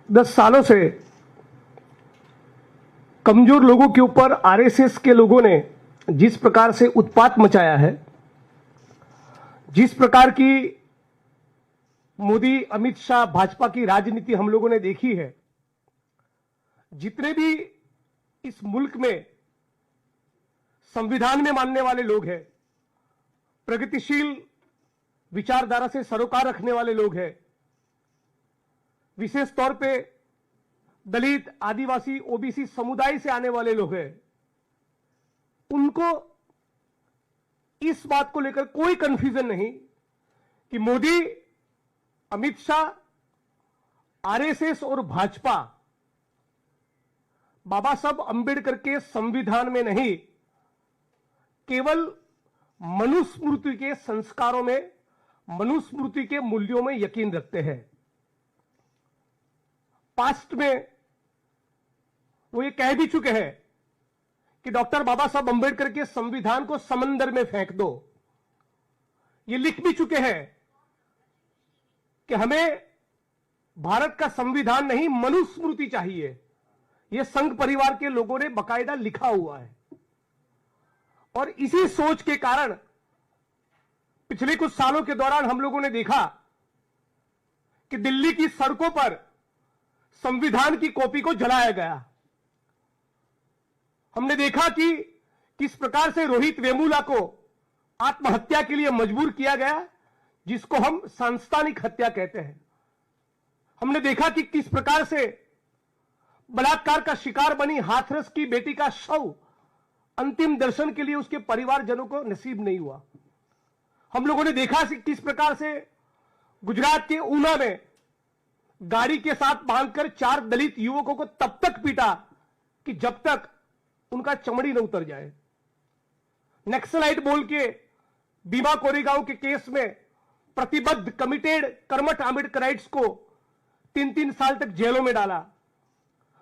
10 सालों से कमजोर लोगों के ऊपर आरएसएस के लोगों ने जिस प्रकार से उत्पात मचाया है, जिस प्रकार की मोदी अमित शाह भाजपा की राजनीति हम लोगों ने देखी है, जितने भी इस मुल्क में संविधान में मानने वाले लोग हैं, प्रगतिशील विचारधारा से सरोकार रखने वाले लोग हैं, विशेष तौर पे दलित, आदिवासी, ओबीसी समुदाय से आने वाले लोग हैं, उनको इस बात को लेकर कोई कंफ्यूजन नहीं कि मोदी, अमित शाह, आरएसएस और भाजपा बाबा साहब अंबेडकर के संविधान में नहीं, केवल मनुस्मृति के संस्कारों में, मनुस्मृति के मूल्यों में यकीन रखते हैं। पास्ट में वो ये कह भी चुके हैं कि डॉक्टर बाबा साहब अंबेडकर के संविधान को समंदर में फेंक दो। ये लिख भी चुके हैं कि हमें भारत का संविधान नहीं, मनुस्मृति चाहिए। ये संघ परिवार के लोगों ने बकायदा लिखा हुआ है। और इसी सोच के कारण पिछले कुछ सालों के दौरान हम लोगों ने देखा कि दिल्ली की सड़कों पर संविधान की कॉपी को जलाया गया। हमने देखा कि किस प्रकार से रोहित वेमुला को आत्महत्या के लिए मजबूर किया गया, जिसको हम सांस्थानिक हत्या कहते हैं। हमने देखा कि किस प्रकार से बलात्कार का शिकार बनी हाथरस की बेटी का शव अंतिम दर्शन के लिए उसके परिवारजनों को नसीब नहीं हुआ। हम लोगों ने देखा कि किस प्रकार से गुजरात के ऊना में गाड़ी के साथ बांधकर 4 दलित युवकों को तब तक पीटा कि जब तक उनका चमड़ी न उतर जाए। नक्सलाइट बोल के भीमा कोरेगांव के केस में प्रतिबद्ध, कमिटेड, कर्मठ आंबेडकराइट्स को 3-3 साल तक जेलों में डाला।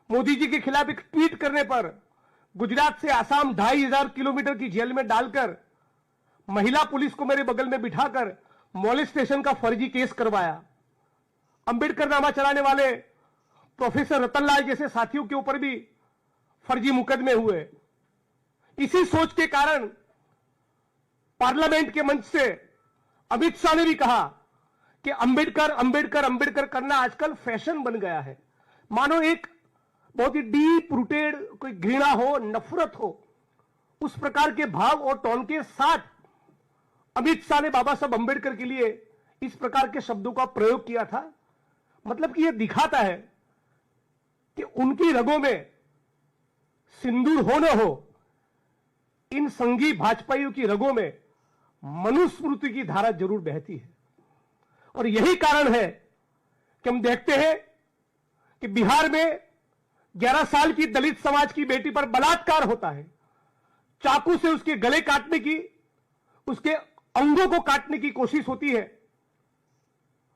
मोदी जी के खिलाफ एक ट्वीट करने पर गुजरात से आसाम 2500 किलोमीटर की जेल में डालकर महिला पुलिस को मेरे बगल में बिठाकर मॉलेस्टेशन का फर्जी केस करवाया। अंबेडकर नामा चलाने वाले प्रोफेसर रतनलाल जैसे साथियों के ऊपर भी फर्जी मुकदमे हुए। इसी सोच के कारण पार्लियामेंट के मंच से अमित शाह ने भी कहा कि अंबेडकर अंबेडकर अंबेडकर करना आजकल फैशन बन गया है। मानो एक बहुत ही डीप रूटेड कोई घृणा हो, नफरत हो, उस प्रकार के भाव और टोन के साथ अमित शाह ने बाबा साहब अंबेडकर के लिए इस प्रकार के शब्दों का प्रयोग किया था। मतलब कि यह दिखाता है कि उनकी रगों में सिंदूर हो न हो, इन संघी भाजपाइयों की रगों में मनुस्मृति की धारा जरूर बहती है। और यही कारण है कि हम देखते हैं कि बिहार में 11 साल की दलित समाज की बेटी पर बलात्कार होता है। चाकू से उसके गले काटने की, उसके अंगों को काटने की कोशिश होती है।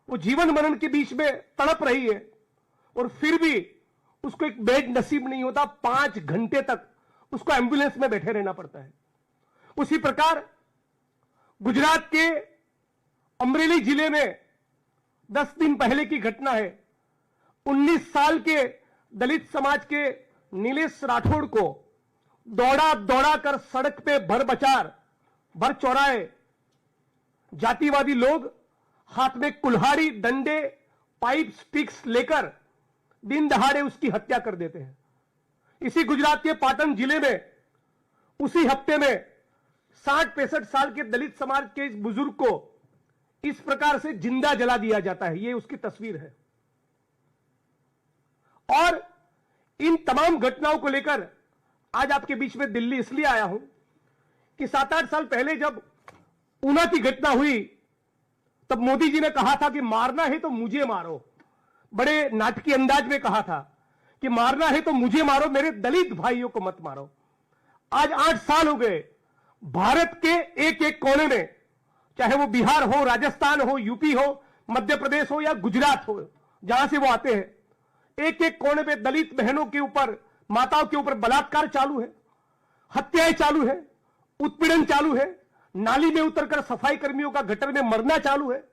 वो जीवन मरण के बीच में तड़प रही है और फिर भी उसको एक बेड नसीब नहीं होता। 5 घंटे तक उसको एम्बुलेंस में बैठे रहना पड़ता है। उसी प्रकार गुजरात के अमरेली जिले में 10 दिन पहले की घटना है। 19 साल के दलित समाज के नीलेश राठौड़ को दौड़ा कर सड़क पे भर चौराहे जातिवादी लोग हाथ में कुल्हाड़ी, डंडे, पाइप, स्टिक्स लेकर दिन दहाड़े उसकी हत्या कर देते हैं। इसी गुजरात के पाटन जिले में उसी हफ्ते में 60-65 साल के दलित समाज के इस बुजुर्ग को इस प्रकार से जिंदा जला दिया जाता है। ये उसकी तस्वीर है। और इन तमाम घटनाओं को लेकर आज आपके बीच में दिल्ली इसलिए आया हूं कि 7-8 साल पहले जब ऊना की घटना हुई, तब मोदी जी ने कहा था कि मारना है तो मुझे मारो। बड़े नाटकीय अंदाज में कहा था कि मारना है तो मुझे मारो, मेरे दलित भाइयों को मत मारो। आज 8 साल हो गए, भारत के एक एक कोने में, चाहे वो बिहार हो, राजस्थान हो, यूपी हो, मध्य प्रदेश हो या गुजरात हो, जहां से वो आते हैं, एक एक कोने में दलित बहनों के ऊपर, माताओं के ऊपर बलात्कार चालू है, हत्याएं चालू है, उत्पीड़न चालू है, नाली में उतरकर सफाई कर्मियों का गटर में मरना चालू है,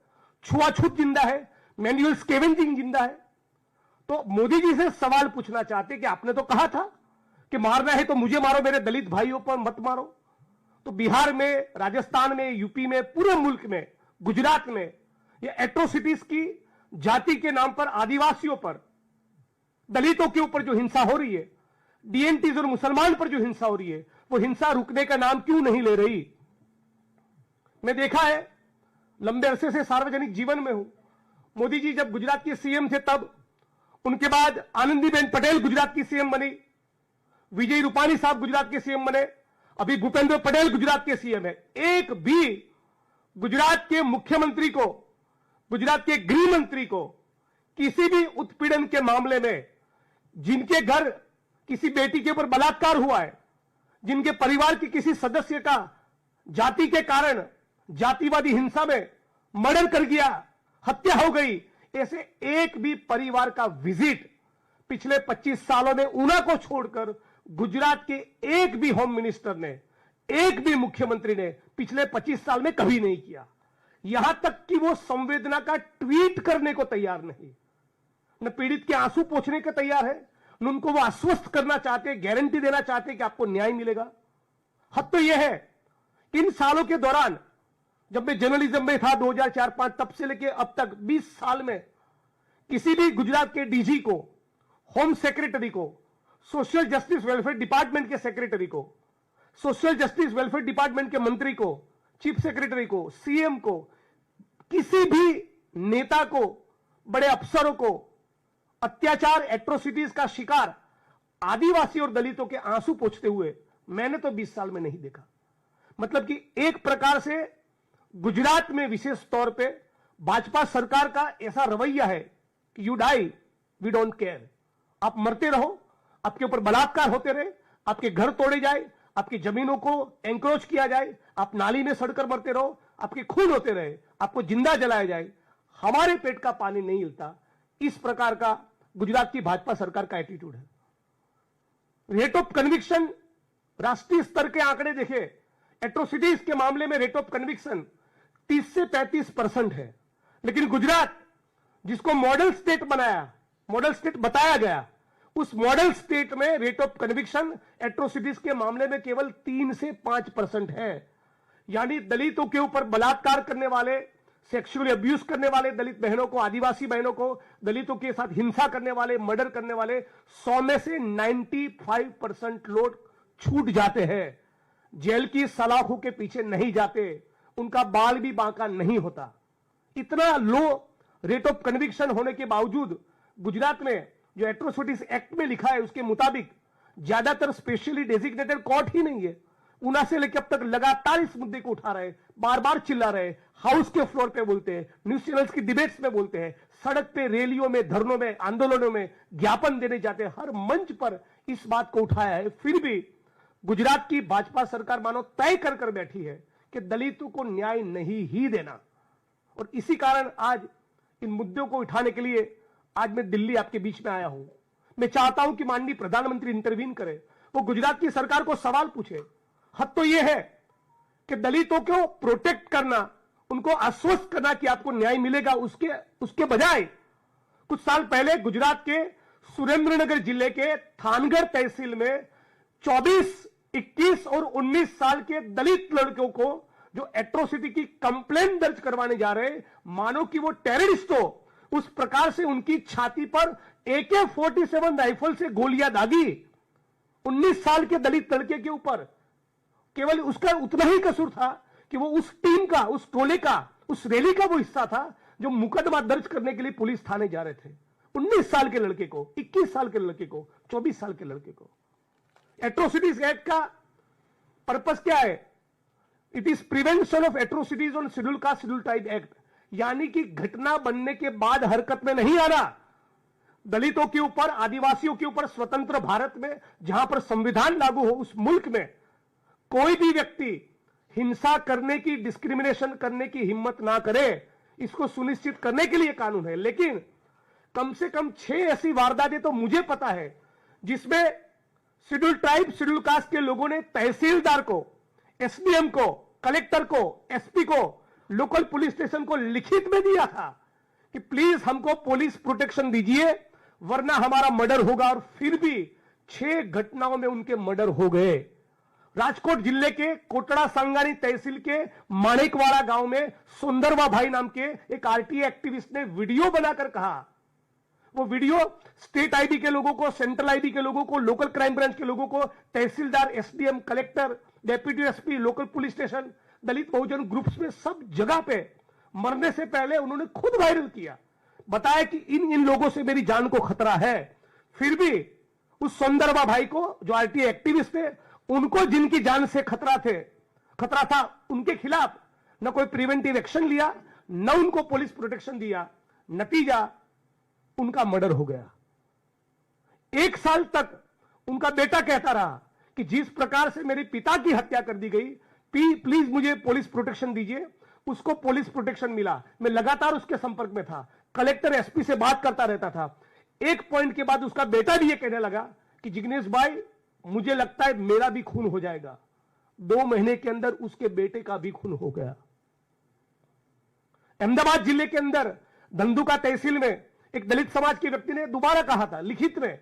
छुआछूत जिंदा है, मैनुअल स्केवेंजिंग जिंदा है। तो मोदी जी से सवाल पूछना चाहते कि आपने तो कहा था कि मारना है तो मुझे मारो, मेरे दलित भाइयों पर मत मारो। तो बिहार में, राजस्थान में, यूपी में, पूरे मुल्क में, गुजरात में ये एट्रोसिटीज की जाति के नाम पर, आदिवासियों पर, दलितों के ऊपर जो हिंसा हो रही है, डीएनटीज और मुसलमान पर जो हिंसा हो रही है, वो हिंसा रुकने का नाम क्यों नहीं ले रही? मैं देखा है, लंबे अरसे से सार्वजनिक जीवन में हूं। मोदी जी जब गुजरात के सीएम थे तब, उनके बाद आनंदीबेन पटेल गुजरात की सीएम बनी, विजय रूपाणी साहब गुजरात के सीएम बने, अभी भूपेंद्र पटेल गुजरात के सीएम है। एक भी गुजरात के मुख्यमंत्री को, गुजरात के गृह मंत्री को किसी भी उत्पीड़न के मामले में, जिनके घर किसी बेटी के ऊपर बलात्कार हुआ है, जिनके परिवार के किसी सदस्य का जाति के कारण जातिवादी हिंसा में मर्डर कर गया, हत्या हो गई, ऐसे एक भी परिवार का विजिट पिछले 25 सालों में ऊना को छोड़कर गुजरात के एक भी होम मिनिस्टर ने, एक भी मुख्यमंत्री ने पिछले 25 साल में कभी नहीं किया। यहां तक कि वो संवेदना का ट्वीट करने को तैयार नहीं, न पीड़ित के आंसू पोंछने के तैयार है, न उनको वो आश्वस्त करना चाहते, गारंटी देना चाहते कि आपको न्याय मिलेगा। हद तो यह है, इन सालों के दौरान जब मैं जर्नलिज्म में था 2004-5, तब से लेकर अब तक 20 साल में किसी भी गुजरात के डीजी को, होम सेक्रेटरी को, सोशल जस्टिस वेलफेयर डिपार्टमेंट के सेक्रेटरी को, सोशल जस्टिस वेलफेयर डिपार्टमेंट के मंत्री को, चीफ सेक्रेटरी को, सीएम को, किसी भी नेता को, बड़े अफसरों को अत्याचार, एट्रोसिटीज का शिकार आदिवासी और दलितों के आंसू पोंछते हुए मैंने तो 20 साल में नहीं देखा। मतलब कि एक प्रकार से गुजरात में विशेष तौर पे भाजपा सरकार का ऐसा रवैया है कि you die we don't care, आप मरते रहो, आपके ऊपर बलात्कार होते रहे, आपके घर तोड़े जाए, आपकी जमीनों को एंक्रोच किया जाए, आप नाली में सड़कर मरते रहो, आपके खून होते रहे, आपको जिंदा जलाया जाए, हमारे पेट का पानी नहीं हिलता। इस प्रकार का गुजरात की भाजपा सरकार का एटीट्यूड है। रेट ऑफ कन्विक्शन, राष्ट्रीय स्तर के आंकड़े देखे, एट्रोसिटीज के मामले में रेट ऑफ कन्विक्शन 30 से 35% है, लेकिन गुजरात जिसको मॉडल स्टेट बनाया, मॉडल स्टेट बताया गया, उस मॉडल स्टेट में रेट ऑफ कन्विक्शन एट्रोसिटीज के मामले में केवल 3 से 5% है। यानी दलितों के ऊपर बलात्कार करने वाले, सेक्सुअली अब्यूज करने वाले दलित बहनों को, आदिवासी बहनों को, दलितों के साथ हिंसा करने वाले, मर्डर करने वाले 100 में से 95% लोग छूट जाते हैं, जेल की सलाखों के पीछे नहीं जाते, उनका बाल भी बांका नहीं होता। इतना लो रेट ऑफ कन्विक्शन होने के बावजूद गुजरात में जो एट्रोसिटीज एक्ट में लिखा है उसके मुताबिक ज्यादातर स्पेशली डेजिग्नेटेड कोर्ट ही नहीं है। ऊना से लेकर अब तक लगातार इस मुद्दे को उठा रहे, बार बार चिल्ला रहे, हाउस के फ्लोर पे बोलते हैं, न्यूज चैनल्स की डिबेट्स में बोलते हैं, सड़क पे, रैलियों में, धरनों में, आंदोलनों में ज्ञापन देने जाते हैं, हर मंच पर इस बात को उठाया है। फिर भी गुजरात की भाजपा सरकार मानो तय कर कर बैठी है कि दलितों को न्याय नहीं ही देना। और इसी कारण आज इन मुद्दों को उठाने के लिए आज मैं दिल्ली आपके बीच में आया हूं। मैं चाहता हूं कि माननीय प्रधानमंत्री इंटरवीन करे, वो गुजरात की सरकार को सवाल पूछे। हद तो यह है कि दलितों को प्रोटेक्ट करना, उनको आश्वस्त करना कि आपको न्याय मिलेगा, उसके बजाय कुछ साल पहले गुजरात के सुरेंद्रनगर जिले के थानगढ़ तहसील में 24, 21 और 19 साल के दलित लड़कों को जो एट्रोसिटी की कंप्लेंट दर्ज करवाने जा रहे हैं, मानो कि वो टेररिस्ट हो, उस प्रकार से उनकी छाती पर AK-47 राइफल से गोलियां दागी 19 साल के दलित लड़के के ऊपर। केवल उसका उतना ही कसूर था कि वो उस टीम का, उस टोले का, उस रैली का वो हिस्सा था जो मुकदमा दर्ज करने के लिए पुलिस थाने जा रहे थे। 19 साल के लड़के को, 21 साल के लड़के को, 24 साल के लड़के को। एट्रोसिटीज एक्ट का पर्पस क्या है? It is prevention of atrocities on schedule caste schedule tribe act, यानी कि घटना बनने के बाद हरकत में नहीं आना। दलितों के ऊपर, आदिवासियों के ऊपर स्वतंत्र भारत में जहां पर संविधान लागू हो, उस मुल्क में कोई भी व्यक्ति हिंसा करने की, डिस्क्रिमिनेशन करने की हिम्मत ना करे, इसको सुनिश्चित करने के लिए कानून है। लेकिन कम से कम 6 ऐसी वारदातें तो मुझे पता है जिसमें शेड्यूल ट्राइब, शेड्यूल कास्ट के लोगों ने तहसीलदार को, एसडीएम को, कलेक्टर को, एसपी को, लोकल पुलिस स्टेशन को लिखित में दिया था कि प्लीज हमको पुलिस प्रोटेक्शन दीजिए, वरना हमारा मर्डर होगा। और फिर भी 6 घटनाओं में उनके मर्डर हो गए। राजकोट जिले के कोटड़ा सांगानी तहसील के माणिकवाड़ा गांव में सुंदरवा भाई नाम के एक आरटीआई एक्टिविस्ट ने वीडियो बनाकर कहा, वो वीडियो स्टेट आईबी के लोगों को, सेंट्रल आईबी के लोगों को, लोकल क्राइम ब्रांच के लोगों को, tehsildar, SDM, collector, deputy SP, local police station, Dalit Bahujan groups में सब जगह पे मरने से पहले उन्होंने खुद वायरल किया, बताया कि इन लोगों से मेरी जान को खतरा है। फिर भी उस सुंदरवा भाई को, जो आरटीआई एक्टिविस्ट थे, उनको जिनकी जान से खतरा था, उनके खिलाफ न कोई प्रिवेंटिव एक्शन लिया, न उनको पुलिस प्रोटेक्शन दिया। नतीजा उनका मर्डर हो गया। 1 साल तक उनका बेटा कहता रहा कि जिस प्रकार से मेरे पिता की हत्या कर दी गई, प्लीज मुझे पुलिस प्रोटेक्शन दीजिए। उसको पुलिस प्रोटेक्शन मिला। मैं लगातार उसके संपर्क में था, कलेक्टर, एसपी से बात करता रहता था। एक पॉइंट के बाद उसका बेटा भी ये कहने लगा कि जिग्नेश भाई, मुझे लगता है मेरा भी खून हो जाएगा। 2 महीने के अंदर उसके बेटे का भी खून हो गया। अहमदाबाद जिले के अंदर धंधुका तहसील में एक दलित समाज के व्यक्ति ने दोबारा कहा था लिखित में,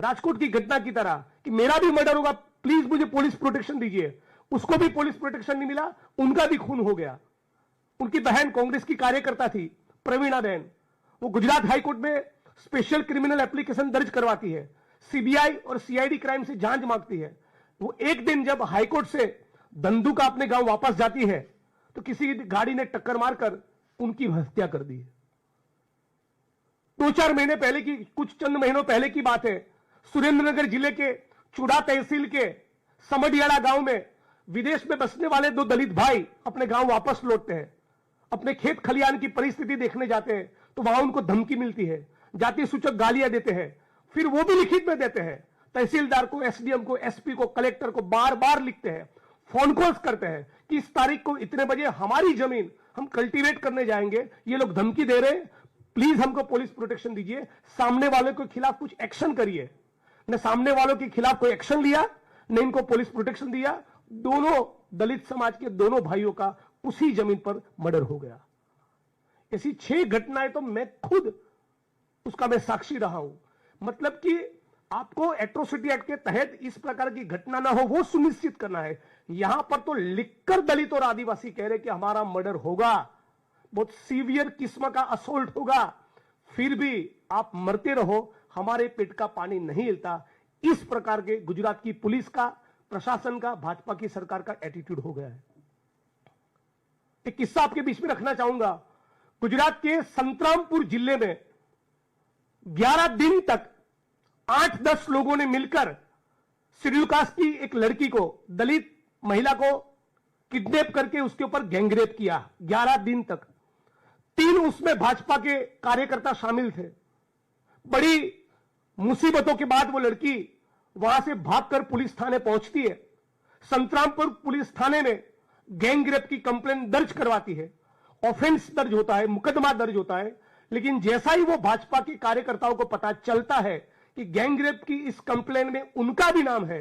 राजकोट की घटना की तरह, कि मेरा भी मर्डर होगा, प्लीज मुझे पुलिस प्रोटेक्शन दीजिए। उसको भी पुलिस प्रोटेक्शन नहीं मिला, उनका भी खून हो गया। उनकी बहन कांग्रेस की कार्यकर्ता थी, प्रवीणा बहन, वो गुजरात हाईकोर्ट में स्पेशल क्रिमिनल एप्लीकेशन दर्ज करवाती है, सीबीआई और सीआईडी क्राइम से जांच मांगती है। वो एक दिन जब हाईकोर्ट से धंधुका अपने गांव वापस जाती है तो किसी गाड़ी ने टक्कर मारकर उनकी हत्या कर दी है। 2-4 महीने पहले की, कुछ चंद महीनों पहले की बात है, सुरेंद्रनगर जिले के चुड़ा तहसील के समडियाड़ा गांव में विदेश में बसने वाले 2 दलित भाई अपने गांव वापस लौटते हैं। अपने खेत खलियान की परिस्थिति देखने जाते हैं तो वहां उनको धमकी मिलती है, जाति सूचक गालियां देते हैं। फिर वो भी लिखित में देते हैं, तहसीलदार को, एसडीएम को, एसपी को, कलेक्टर को बार बार लिखते हैं, फोन कॉल्स करते हैं कि इस तारीख को इतने बजे हमारी जमीन हम कल्टीवेट करने जाएंगे, ये लोग धमकी दे रहे हैं, प्लीज हमको पुलिस प्रोटेक्शन दीजिए, सामने वाले के खिलाफ कुछ एक्शन करिए। न सामने वालों के खिलाफ कोई एक्शन लिया, न इनको पुलिस प्रोटेक्शन दिया। दोनों दलित समाज के दोनों भाइयों का उसी जमीन पर मर्डर हो गया। ऐसी 6 घटनाएं तो मैं खुद उसका मैं साक्षी रहा हूं। मतलब कि आपको एट्रोसिटी एक्ट के तहत इस प्रकार की घटना ना हो, वो सुनिश्चित करना है। यहां पर तो लिखकर दलित और आदिवासी कह रहे कि हमारा मर्डर होगा, बहुत सीवियर किस्म का असोल्ट होगा, फिर भी आप मरते रहो, हमारे पेट का पानी नहीं हिलता। इस प्रकार के गुजरात की पुलिस का, प्रशासन का, भाजपा की सरकार का एटीट्यूड हो गया है। एक किस्सा आपके बीच में रखना चाहूंगा। गुजरात के संतरामपुर जिले में 11 दिन तक 8-10 लोगों ने मिलकर शेड्यूल कास्ट की एक लड़की को, दलित महिला को किडनैप करके उसके ऊपर गैंगरेप किया 11 दिन तक। 3 उसमें भाजपा के कार्यकर्ता शामिल थे। बड़ी मुसीबतों के बाद वो लड़की वहां से भागकर पुलिस थाने पहुंचती है। संतरामपुर पुलिस थाने में गैंगरेप की कंप्लेंट दर्ज करवाती है। ऑफेंस दर्ज होता है, मुकदमा दर्ज होता है। लेकिन जैसा ही वो भाजपा के कार्यकर्ताओं को पता चलता है कि गैंगरेप की इस कंप्लेंट में उनका भी नाम है,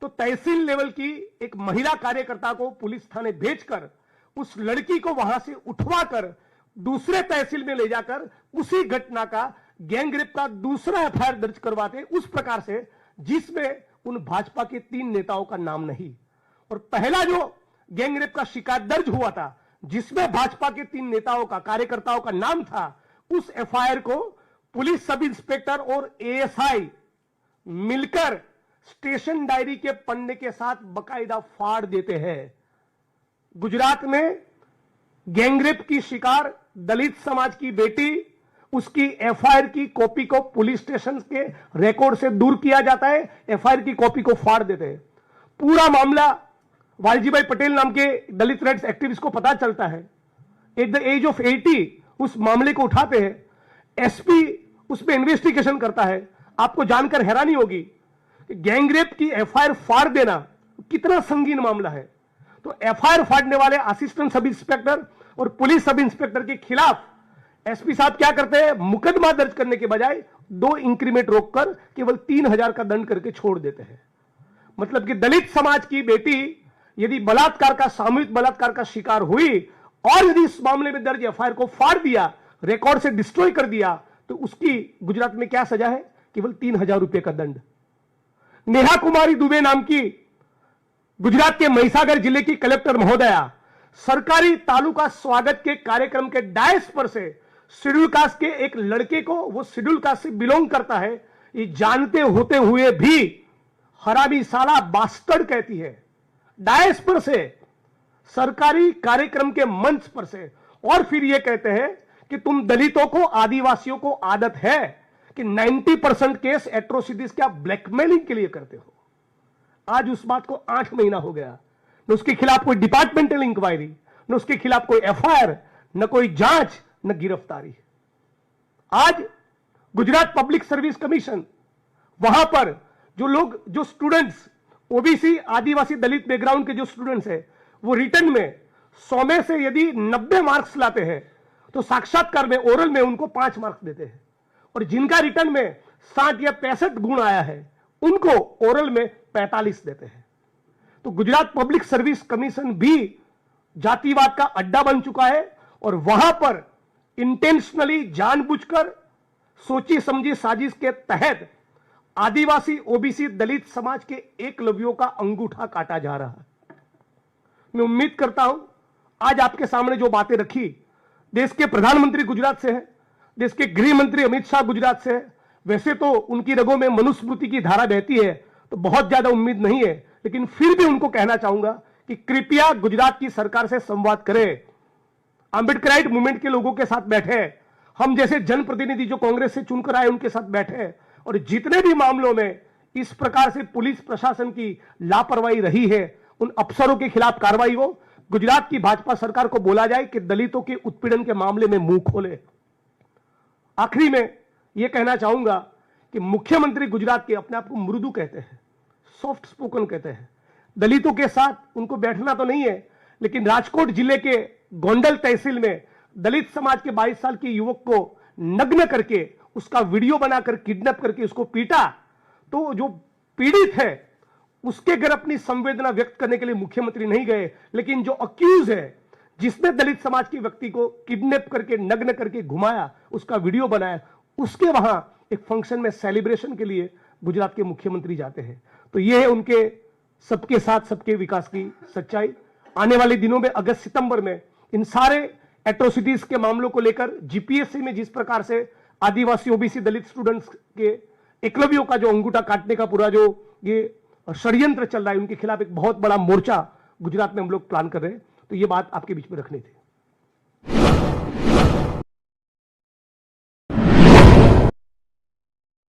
तो तहसील लेवल की एक महिला कार्यकर्ता को पुलिस थाने भेजकर उस लड़की को वहां से उठवाकर दूसरे तहसील में ले जाकर उसी घटना का, गैंगरेप का दूसरा एफआईआर दर्ज करवाते, उस प्रकार से जिसमें उन भाजपा के 3 नेताओं का नाम नहीं। और पहला जो गैंगरेप का शिकायत दर्ज हुआ था, जिसमें भाजपा के 3 नेताओं का, कार्यकर्ताओं का नाम था, उस एफआईआर को पुलिस सब इंस्पेक्टर और एएसआई मिलकर स्टेशन डायरी के पन्ने के साथ बकायदा फाड़ देते हैं। गुजरात में गैंगरेप की शिकार दलित समाज की बेटी, उसकी एफआईआर की कॉपी को पुलिस स्टेशन के रिकॉर्ड से दूर किया जाता है, एफआईआर की कॉपी को फाड़ देते हैं। पूरा मामला वालजीभाई पटेल नाम के दलित राइट्स एक्टिविस्ट को पता चलता है। एट द एज ऑफ 80 उस मामले को उठाते हैं। एसपी उसमें इन्वेस्टिगेशन करता है। आपको जानकर हैरानी होगी कि गैंगरेप की एफआईआर फाड़ देना कितना संगीन मामला है। तो एफआईआर फाड़ने वाले असिस्टेंट सब इंस्पेक्टर और पुलिस सब इंस्पेक्टर के खिलाफ एसपी साहब क्या करते हैं, मुकदमा दर्ज करने के बजाय 2 इंक्रीमेंट रोककर केवल 3000 का दंड करके छोड़ देते हैं। मतलब कि दलित समाज की बेटी यदि बलात्कार का, सामूहिक बलात्कार का शिकार हुई और यदि इस मामले में दर्ज एफआईआर को फाड़ दिया, रिकॉर्ड से डिस्ट्रॉय कर दिया, तो उसकी गुजरात में क्या सजा है? केवल 3,000 रुपए का दंड। नेहा कुमारी दुबे नाम की गुजरात के महिसागर जिले की कलेक्टर महोदया सरकारी तालुका स्वागत के कार्यक्रम के डायस पर से शेड्यूल कास्ट के एक लड़के को, वो शेड्यूल कास्ट से बिलोंग करता है, ये जानते होते हुए भी हरामी साला बास्टर्ड कहती है, डायस पर से, सरकारी कार्यक्रम के मंच पर से। और फिर ये कहते हैं कि तुम दलितों को, आदिवासियों को आदत है कि 90% केस एट्रोसिटीज क्या ब्लैकमेलिंग के लिए करते हो। आज उस बात को 8 महीना हो गया, न उसके खिलाफ कोई डिपार्टमेंटल इंक्वायरी, न उसके खिलाफ कोई एफआईआर, न कोई जांच, न गिरफ्तारी। आज गुजरात पब्लिक सर्विस कमीशन, वहां पर जो लोग, जो स्टूडेंट्स ओबीसी, आदिवासी, दलित बैकग्राउंड के जो स्टूडेंट्स हैं, वो रिटर्न में 100 में से यदि 90 मार्क्स लाते हैं तो साक्षात्कार में, ओरल में उनको 5 मार्क्स देते हैं, और जिनका रिटर्न में 60 या 65 गुण आया है उनको ओरल में 45 देते हैं। तो गुजरात पब्लिक सर्विस कमीशन भी जातिवाद का अड्डा बन चुका है, और वहां पर इंटेंशनली, जानबूझकर, सोची समझी साजिश के तहत आदिवासी, ओबीसी, दलित समाज के एकलव्यों का अंगूठा काटा जा रहा है। मैं उम्मीद करता हूं आज आपके सामने जो बातें रखी, देश के प्रधानमंत्री गुजरात से है, देश के गृह मंत्री अमित शाह गुजरात से है। वैसे तो उनकी रगों में मनुस्मृति की धारा बहती है, तो बहुत ज्यादा उम्मीद नहीं है, लेकिन फिर भी उनको कहना चाहूंगा कि कृपया गुजरात की सरकार से संवाद करें, अम्बेडकराइट मूवमेंट के लोगों के साथ बैठे, हम जैसे जनप्रतिनिधि जो कांग्रेस से चुनकर आए उनके साथ बैठे, और जितने भी मामलों में इस प्रकार से पुलिस प्रशासन की लापरवाही रही है, उन अफसरों के खिलाफ कार्रवाई हो। गुजरात की भाजपा सरकार को बोला जाए कि दलितों के उत्पीड़न के मामले में मुंह खोले। आखिरी में यह कहना चाहूंगा कि मुख्यमंत्री गुजरात के अपने आप को मृदु कहते हैं, सॉफ्ट स्पोकन कहते हैं। दलितों के साथ उनको बैठना तो नहीं है, लेकिन राजकोट जिले के गोंडल तहसील में दलित समाज के 22 साल के युवक को नग्न करके, उसका वीडियो बनाकर किडनैप करके उसको पीटा, तो जो पीड़ित है उसके घर अपनी संवेदना व्यक्त करने के लिए मुख्यमंत्री नहीं गए, लेकिन जो अक्यूज है, जिसने दलित समाज के व्यक्ति को किडनैप करके, नग्न करके घुमाया, उसका वीडियो बनाया, उसके वहां एक फंक्शन में सेलिब्रेशन के लिए गुजरात के मुख्यमंत्री जाते हैं। तो यह है उनके सबके साथ सबके विकास की सच्चाई। आने वाले दिनों में, अगस्त सितंबर में, इन सारे एट्रोसिटीज के मामलों को लेकर जीपीएससी में जिस प्रकार से आदिवासी, ओबीसी, दलित स्टूडेंट्स के एकलव्यों का जो अंगूठा काटने का पूरा जो ये षड्यंत्र चल रहा है, उनके खिलाफ एक बहुत बड़ा मोर्चा गुजरात में हम लोग प्लान कर रहे हैं। तो ये बात आपके बीच में रखनी थी।